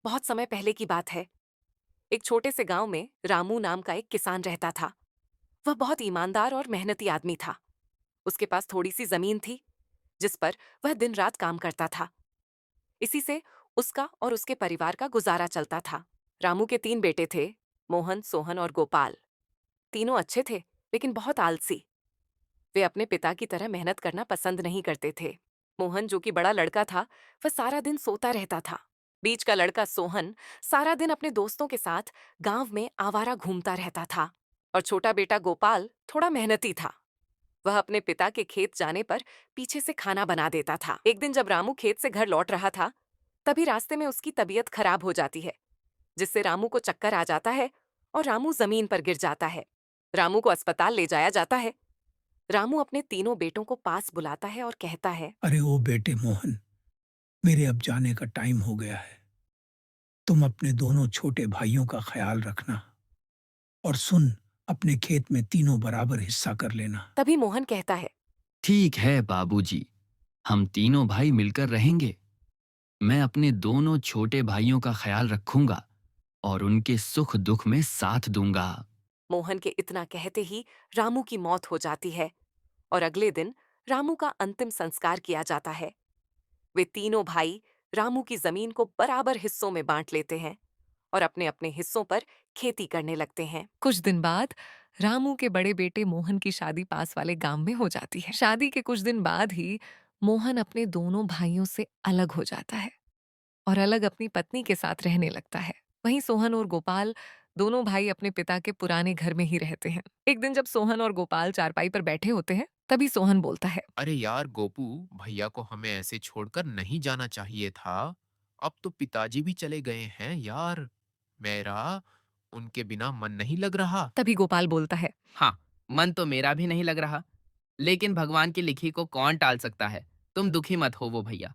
बहुत समय पहले की बात है। एक छोटे से गांव में रामू नाम का एक किसान रहता था। वह बहुत ईमानदार और मेहनती आदमी था। उसके पास थोड़ी सी जमीन थी, जिस पर वह दिन रात काम करता था। इसी से उसका और उसके परिवार का गुजारा चलता था। रामू के 3 बेटे थे, मोहन, सोहन और गोपाल। तीनों अच्छे थे, लेकिन बहुत आलसी। वे अपने पिता की तरह मेहनत करना पसंद नहीं करते थे। मोहन, जो कि बड़ा लड़का था, वह सारा दिन सोता रहता था। बीच का लड़का सोहन सारा दिन अपने दोस्तों के साथ गांव में आवारा घूमता रहता था। और छोटा बेटा गोपाल थोड़ा मेहनती था। वह अपने पिता के खेत जाने पर पीछे से खाना बना देता था। एक दिन जब रामू खेत से घर लौट रहा था, तभी रास्ते में उसकी तबीयत खराब हो जाती है, जिससे रामू को चक्कर आ जाता है और रामू जमीन पर गिर जाता है। रामू को अस्पताल ले जाया जाता है। रामू अपने तीनों बेटों को पास बुलाता है और कहता है, अरे ओ बेटे मोहन, मेरे अब जाने का टाइम हो गया है। तुम अपने दोनों छोटे भाइयों का ख्याल रखना और सुन, अपने खेत में तीनों बराबर हिस्सा कर लेना। तभी मोहन कहता है, ठीक है बाबूजी, हम तीनों भाई मिलकर रहेंगे। मैं अपने दोनों छोटे भाइयों का ख्याल रखूंगा और उनके सुख दुख में साथ दूंगा। मोहन के इतना कहते ही रामू की मौत हो जाती है और अगले दिन रामू का अंतिम संस्कार किया जाता है। वे तीनों भाई रामू की जमीन को बराबर हिस्सों में बांट लेते हैं और अपने अपने हिस्सों पर खेती करने लगते हैं। कुछ दिन बाद रामू के बड़े बेटे मोहन की शादी पास वाले गांव में हो जाती है। शादी के कुछ दिन बाद ही मोहन अपने दोनों भाइयों से अलग हो जाता है और अलग अपनी पत्नी के साथ रहने लगता है। वहीं सोहन और गोपाल दोनों भाई अपने पिता के पुराने घर में ही रहते हैं। एक दिन जब सोहन और गोपाल चारपाई पर बैठे होते हैं, तभी सोहन बोलता है, अरे यार गोपू, भैया को हमें ऐसे छोड़कर नहीं जाना चाहिए था। अब तो पिताजी भी चले गए हैं यार। मेरा उनके बिना मन नहीं लग रहा। तभी गोपाल बोलता है, हाँ, मन तो मेरा भी नहीं लग रहा, लेकिन भगवान की लिखी को कौन टाल सकता है। तुम दुखी मत हो वो भैया।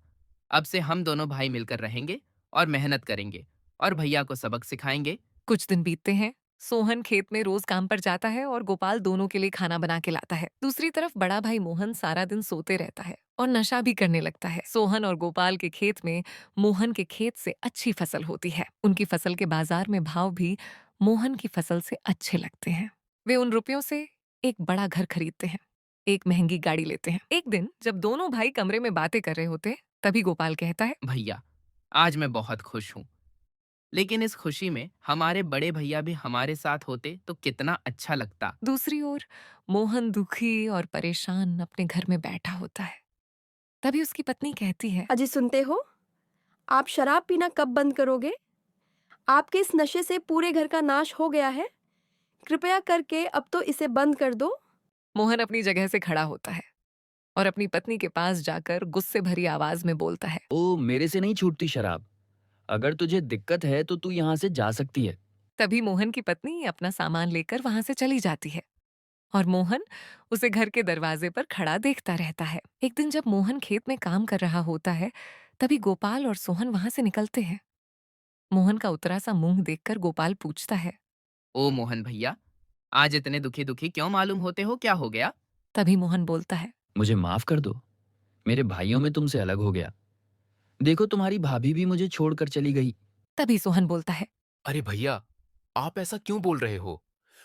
अब से हम दोनों भाई मिलकर रहेंगे और मेहनत करेंगे और भैया को सबक सिखाएंगे। कुछ दिन बीतते हैं। सोहन खेत में रोज काम पर जाता है और गोपाल दोनों के लिए खाना बना के लाता है। दूसरी तरफ बड़ा भाई मोहन सारा दिन सोते रहता है और नशा भी करने लगता है। सोहन और गोपाल के खेत में मोहन के खेत से अच्छी फसल होती है। उनकी फसल के बाजार में भाव भी मोहन की फसल से अच्छे लगते हैं। वे उन रुपयों से एक बड़ा घर खरीदते हैं, एक महंगी गाड़ी लेते हैं। एक दिन जब दोनों भाई कमरे में बातें कर रहे होते, तभी गोपाल कहता है, भैया, आज मैं बहुत खुश हूँ, लेकिन इस खुशी में हमारे बड़े भैया भी हमारे साथ होते तो कितना अच्छा लगता। दूसरी ओर मोहन दुखी और परेशान अपने घर में बैठा होता है। तभी उसकी पत्नी कहती है, अजी सुनते हो? आप शराब पीना कब बंद करोगे? आपके इस नशे से पूरे घर का नाश हो गया है। कृपया करके अब तो इसे बंद कर दो। मोहन अपनी जगह से खड़ा होता है और अपनी पत्नी के पास जाकर गुस्से भरी आवाज में बोलता है, ओ, मेरे से नहीं छूटती शराब। अगर तुझे दिक्कत है तो तू यहाँ से जा सकती है। तभी मोहन की पत्नी अपना सामान लेकर वहां से चली जाती है और मोहन उसे घर के दरवाजे पर खड़ा देखता रहता है। एक दिन जब मोहन खेत में काम कर रहा होता है, तभी गोपाल और सोहन वहां से निकलते हैं। मोहन का उतरा सा मुंह देखकर गोपाल पूछता है। ओ मोहन भैया, आज इतने दुखी दुखी क्यों मालूम होते हो, क्या हो गया? तभी मोहन बोलता है, मुझे माफ कर दो, मेरे भाइयों में तुमसे अलग हो गया। देखो, तुम्हारी भाभी भी मुझे छोड़कर चली गई। तभी सोहन बोलता है, अरे भैया, आप ऐसा क्यों बोल रहे हो?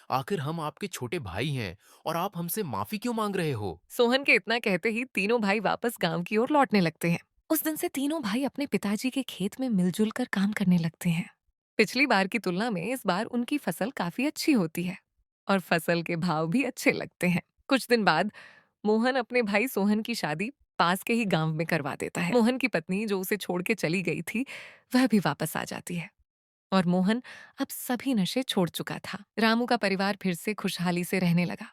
आखिर हम आपके छोटे भाई हैं और आप हमसे माफी क्यों मांग रहे हो? सोहन के इतना कहते ही तीनों भाई वापस गांव की ओर लौटने लगते हैं। उस दिन से तीनों भाई अपने पिताजी के खेत में मिलजुल कर काम करने लगते हैं। पिछली बार की तुलना में इस बार उनकी फसल काफी अच्छी होती है और फसल के भाव भी अच्छे लगते हैं। कुछ दिन बाद मोहन अपने भाई सोहन की शादी पास के ही गांव में करवा देता है। मोहन की पत्नी, जो उसे छोड़ के चली गई थी, वह भी वापस आ जाती है और मोहन अब सभी नशे छोड़ चुका था। रामू का परिवार फिर से खुशहाली से रहने लगा।